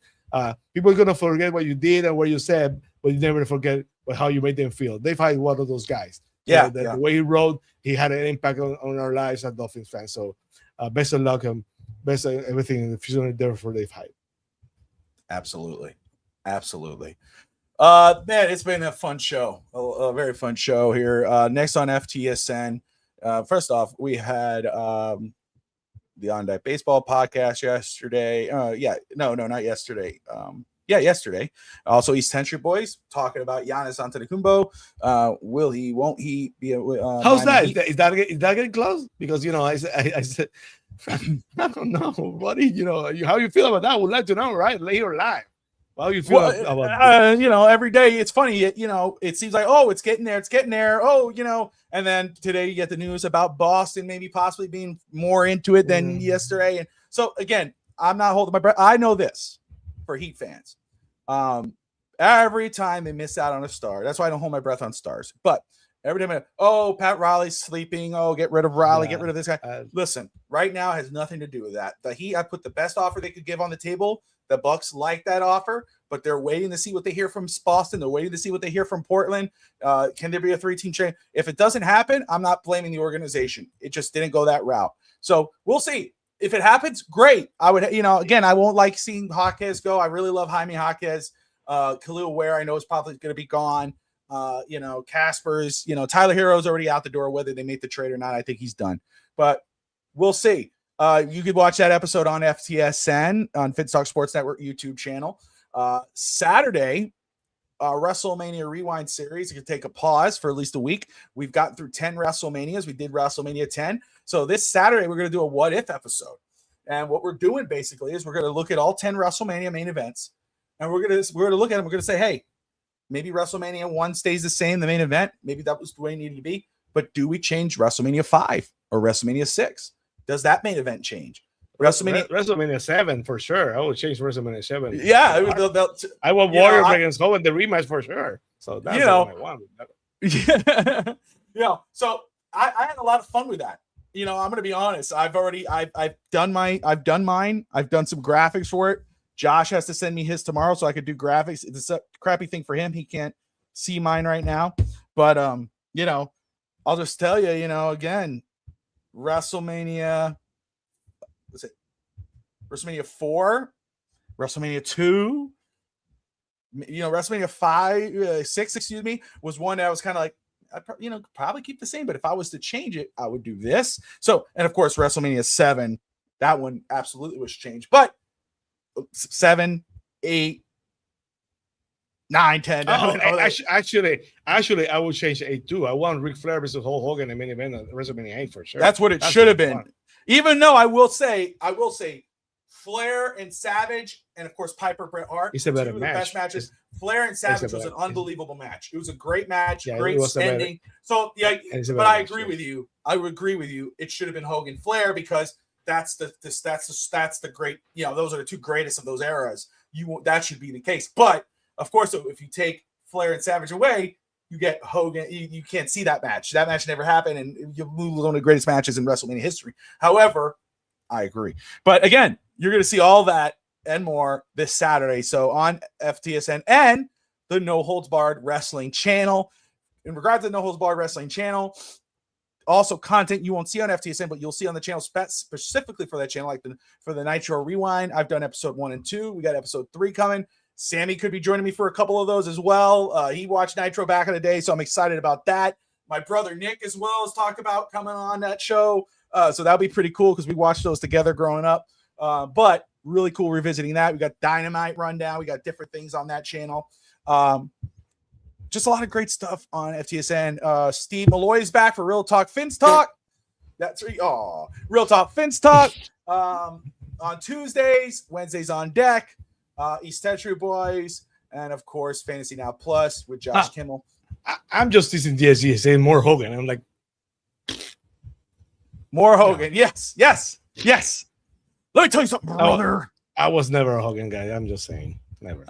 People are gonna forget what you did and what you said, but you never forget how you made them feel. They've had one of those guys. So the way he wrote, he had an impact on our lives as Dolphins fans. So best of luck and best of everything in the future there for Dave Hyde. Absolutely. Man, it's been a fun show, a very fun show here. Next on FTSN, first off, we had the On Deck Baseball podcast yesterday. Not yesterday. Yesterday. Also, East Century Boys talking about Giannis Antetokounmpo. Will he? Won't he? Be? How's that? Is that getting close? Because I said I don't know, buddy. How you feel about that? We'd like to know, right? Later live. How you feel about every day it's funny. It seems like it's getting there. And then today you get the news about Boston maybe possibly being more into it than yesterday. And so again, I'm not holding my breath. I know this for Heat fans. Every time they miss out on a star, that's why I don't hold my breath on stars. But every time, Pat Riley's sleeping. Get rid of Riley. Get rid of this guy. Listen, right now it has nothing to do with that. The Heat, I put the best offer they could give on the table. The Bucks like that offer, but they're waiting to see what they hear from Boston. They're waiting to see what they hear from Portland. Can there be a 3-team chain? If it doesn't happen, I'm not blaming the organization. It just didn't go that route. So we'll see. If it happens, great. I would, again, I won't like seeing Jaquez go. I really love Jaime Jaquez. Khalil Ware, I know is probably going to be gone. Casper's, Tyler Hero's already out the door, whether they make the trade or not. I think he's done, but we'll see. You could watch that episode on FTSN on Phins Talk Sports Network YouTube channel. Saturday, WrestleMania Rewind series. You can take a pause for at least a week. We've gotten through 10 WrestleManias. We did WrestleMania 10. So this Saturday, we're going to do a what if episode. And what we're doing basically is we're going to look at all 10 WrestleMania main events. And we're going to look at them. We're going to say, hey, maybe WrestleMania 1 stays the same, the main event. Maybe that was the way it needed to be. But do we change WrestleMania 5 or WrestleMania 6? Does that main event change? WrestleMania 7 for sure. I would change WrestleMania 7. Yeah, I want Warrior against Hogan the rematch for sure. So that's what I want. So I had a lot of fun with that. I'm going to be honest. I've done mine. I've done some graphics for it. Josh has to send me his tomorrow so I could do graphics. It's a crappy thing for him. He can't see mine right now. But I'll just tell you, again, WrestleMania, WrestleMania 4, WrestleMania 2, WrestleMania 5, 6, was one that I was kind of like, I'd probably keep the same, but if I was to change it, I would do this. So, and of course, WrestleMania 7, that one absolutely was changed, but 7, 8, 9, 10. Actually, I would change 8 too. I want Ric Flair versus Hulk Hogan in main event at WrestleMania 8 for sure. That's what it should have been. Fun. Even though I will say, Flair and Savage, and of course Piper Bret Hart. It's a better match. Best matches. Flair and Savage was an unbelievable match. It was a great match, great ending. So but I agree with you. I would agree with you. It should have been Hogan Flair because that's the great. Those are the two greatest of those eras. That should be the case. But of course, if you take Flair and Savage away, you get Hogan. You can't see that match. That match never happened, and you lose one of the greatest matches in WrestleMania history. However, I agree. But again, you're going to see all that and more this Saturday. So on FTSN and the No Holds Barred Wrestling channel. In regards to the No Holds Barred Wrestling channel, also content you won't see on FTSN, but you'll see on the channel specifically for that channel, like for the Nitro Rewind. I've done episode 1 and 2. We got episode 3 coming. Sammy could be joining me for a couple of those as well. He watched Nitro back in the day, so I'm excited about that. My brother Nick as well has talked about coming on that show. So that'll be pretty cool because we watched those together growing up. But really cool revisiting that. We got Dynamite Rundown. We got different things on that channel. Just a lot of great stuff on FTSN. Steve Malloy is back for Real Talk Phins Talk. That's real talk. Phins talk on Tuesdays, Wednesdays on deck. East Tetra Boys, and of course Fantasy Now Plus with Josh Kimmel. I'm just teasing DSG saying more Hogan. I'm like, more Hogan. Yeah. Yes. Let me tell you something, brother. I was never a Hogan guy. I'm just saying, never.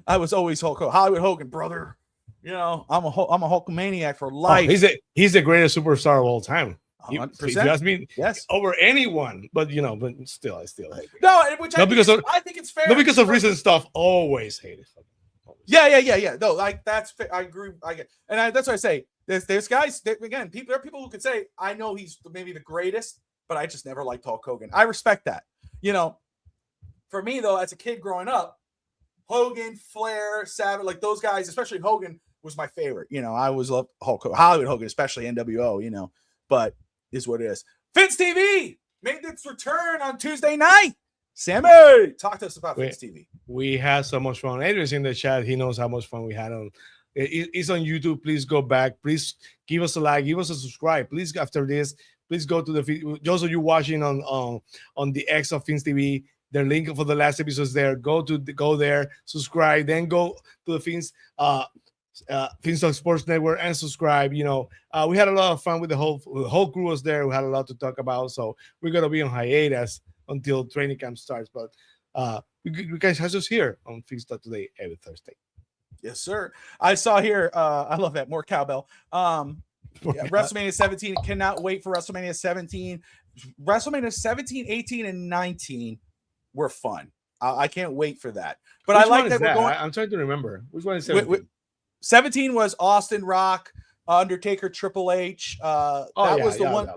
I was always Hollywood Hogan, brother. You know, I'm a Hulkamaniac for life. He's the greatest superstar of all time. 100%. If you ask me, yes, over anyone. But but still, I still hate it. No, which I think it's fair. Not because of recent stuff. Always hate it. Yeah. No, like that's I agree. I get, and that's what I say. There's guys again. There are people who could say I know he's maybe the greatest, but I just never liked Hulk Hogan. I respect that. You know, for me though, as a kid growing up, Hogan, Flair, Savage, like those guys, especially Hogan, was my favorite. You know, I always loved Hollywood Hogan, especially NWO. You know, but is what it is. Phins TV made its return on Tuesday night. Sammy, talk to us about Phins TV. We had so much fun. Adrian's in the chat. He knows how much fun we had on. It's on YouTube. Please go back. Please give us a like. Give us a subscribe. Please, after this, please go to the. Those of you watching on the X of Phins TV, the link for the last episodes there. Go there, subscribe, then go to the Phins Talk Sports Network and subscribe. You know, we had a lot of fun with the whole crew was there. We had a lot to talk about, so we're gonna be on hiatus until training camp starts. But you guys have us here on Phins Talk Today every Thursday. Yes, sir. I saw here. I love that. More cowbell. WrestleMania 17. Cannot wait for WrestleMania 17. WrestleMania 17, 18, and 19 were fun. I can't wait for that. But Which I like one that is we're going. I'm trying to remember. Which one is 17? 17 was Austin Rock, Undertaker, Triple H. That was the one.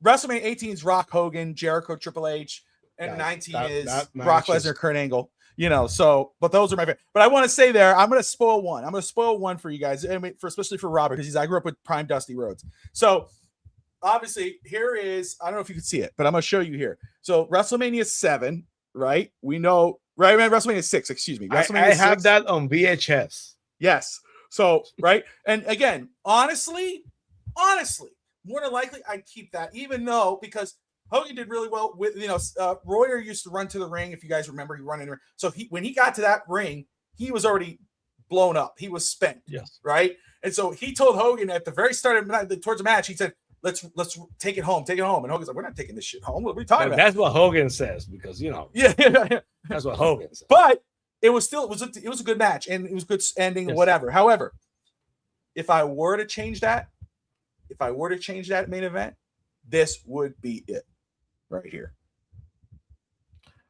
WrestleMania 18 is Rock, Hogan, Jericho, Triple H, and 19 is Brock Lesnar, Kurt Angle. You know, so but those are my favorite. But I want to say there, I'm going to spoil one. I'm going to spoil one for you guys, and especially for Robert, because I grew up with Prime Dusty Rhodes. So obviously, here is, I don't know if you can see it, but I'm going to show you here. So WrestleMania 7, right? We know, right? WrestleMania 6, excuse me. WrestleMania I have that on VHS. Yes. So, right. And again, honestly, more than likely, I'd keep that, even though, because Hogan did really well with, Royer used to run to the ring. If you guys remember, he run in. So when he got to that ring, he was already blown up. He was spent. Yes. Right. And so he told Hogan at the very start of towards the match, he said, let's take it home. And Hogan's like, we're not taking this shit home. What are we talking about? That's what Hogan says, because, yeah. That's what Hogan says. But it was a good match, and it was a good ending, yes. Whatever. However, if I were to change that main event, this would be it right here.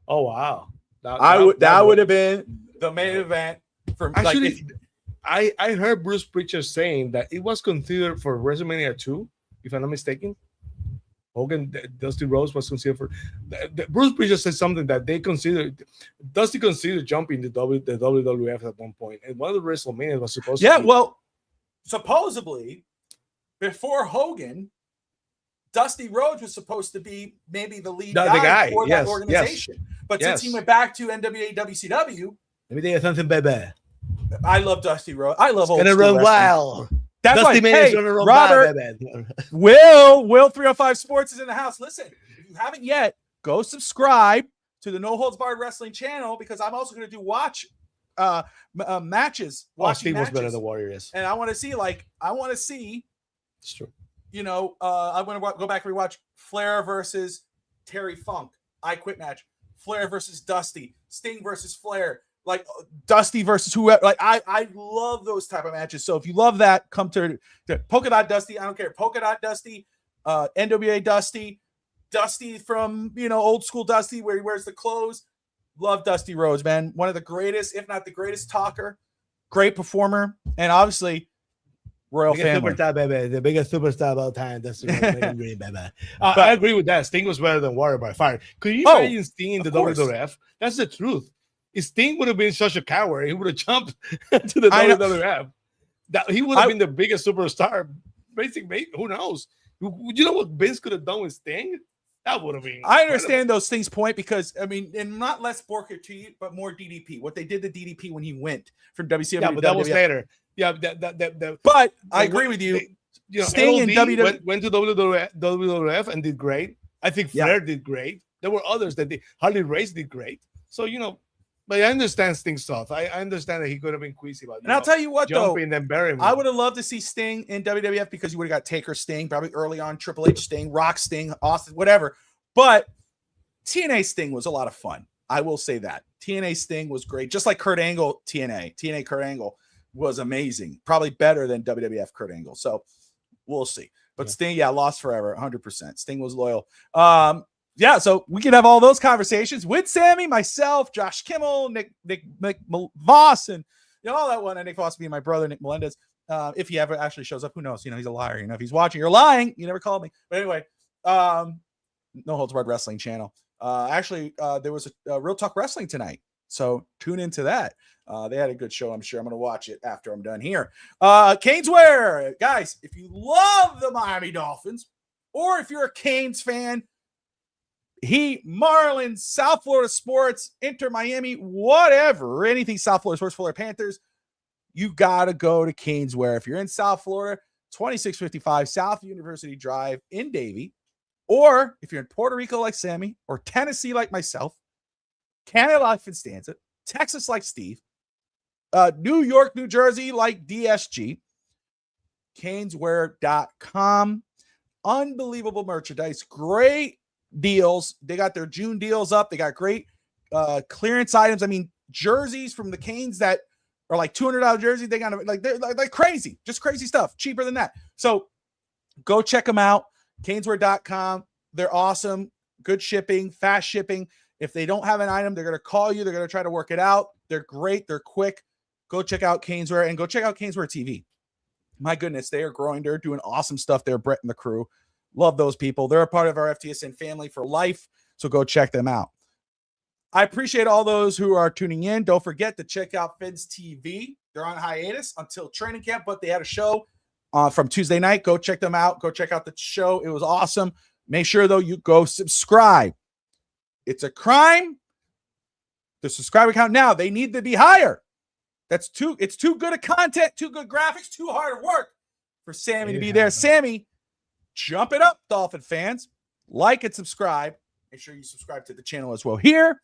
Oh wow. That would have been the main event for actually. Like I heard Bruce Prichard saying that it was considered for WrestleMania 2, if I'm not mistaken. Hogan, Dusty Rhodes was considered for. Bruce Prichard said something that Dusty considered jumping the WWF at one point, and one of the WrestleMania was supposed to. Yeah, well, supposedly before Hogan, Dusty Rhodes was supposed to be maybe the lead guy for that organization. Yes. But since he went back to NWA WCW, let me tell you something, baby. I love Dusty Rhodes. I love old school wrestling. Wild. That's Dusty why, hey, Robert, Will 305 Sports is in the house. Listen, if you haven't yet, go subscribe to the No Holds Barred Wrestling channel, because I'm also going to do matches. Steve was better than Warrior is. And I want to see. It's true. I'm going to go back and rewatch Flair versus Terry Funk. I Quit match. Flair versus Dusty. Sting versus Flair. Like Dusty versus whoever. Like I love those type of matches. So if you love that, come to Polka Dot Dusty. I don't care. Polka Dot Dusty, NWA Dusty from old school Dusty where he wears the clothes. Love Dusty Rhodes, man. One of the greatest, if not the greatest talker, great performer, and obviously royal family. Superstar, baby. The biggest superstar of all time. That's baby. I agree with that. Sting was better than Warrior by far. Could you imagine Sting in the WWF? That's the truth. If Sting would have been such a coward, he would have jumped to the WWF. He would have been the biggest superstar. Basically, who knows? You know what Vince could have done with Sting? That would have been. I understand those things point, because and not less Booker T, but more DDP. What they did to DDP when he went from WCW. Yeah, but that was later. Yeah, but I agree with you. Sting and LOD WWE went to WWF and did great. I think Flair did great. There were others that did. Harley Race did great. So, but I understand Sting's stuff. I understand that he could have been queasy about it. And I'll tell you what, though, and then bury him. I would have loved to see Sting in WWF because you would have got Taker Sting, probably early on, Triple H Sting, Rock Sting, Austin, whatever. But TNA Sting was a lot of fun. I will say that. TNA Sting was great. Just like Kurt Angle, TNA Kurt Angle was amazing. Probably better than WWF Kurt Angle. So we'll see. But Sting, lost forever, 100%. Sting was loyal. So we can have all those conversations with Sammy, myself, Josh Kimmel, Nick Voss, and all that one. And Nick Voss being my brother, Nick Melendez. If he ever actually shows up, who knows? He's a liar. If he's watching, you're lying. You never called me. But anyway, No Holds Barred Wrestling channel. There was a Real Talk Wrestling tonight. So tune into that. They had a good show. I'm sure I'm going to watch it after I'm done here. Caneswear. Guys, if you love the Miami Dolphins, or if you're a Canes fan, Heat, Marlins, South Florida sports, Inter Miami, whatever, anything South Florida sports, Florida Panthers, you got to go to Caneswear. If you're in South Florida, 2655 South University Drive in Davie. Or if you're in Puerto Rico like Sammy, or Tennessee like myself, Canada like Constanza, Texas like Steve, New York, New Jersey like DSG, Caneswear.com. Unbelievable merchandise. Great deals. They got their June deals up. They got great clearance items. I mean, jerseys from the Canes that are like $200 jerseys. They got they're like crazy, just crazy stuff. Cheaper than that. So go check them out. Caneswear.com. They're awesome. Good shipping, fast shipping. If they don't have an item, they're going to call you. They're going to try to work it out. They're great. They're quick. Go check out Caneswear and go check out Caneswear TV. My goodness, they are growing. They're doing awesome stuff there. Brett and the crew. Love those people. They're a part of our FTSN family for life. So go check them out. I appreciate all those who are tuning in. Don't forget to check out Phins TV. They're on hiatus until training camp, but they had a show from Tuesday night. Go check them out. Go check out the show. It was awesome. Make sure, though, you go subscribe. It's a crime. The subscriber count now, they need to be higher. It's too good of content, too good graphics, too hard of work for Sammy to be there. Sammy, jump it up, Dolphin fans. Like and subscribe. Make sure you subscribe to the channel as well here.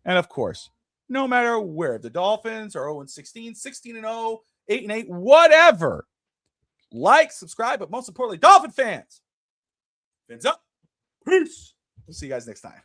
And, of course, no matter where, the Dolphins are 0-16, 16-0, 8-8, whatever. Like, subscribe, but most importantly, Dolphin fans, fins up. Peace. We'll see you guys next time.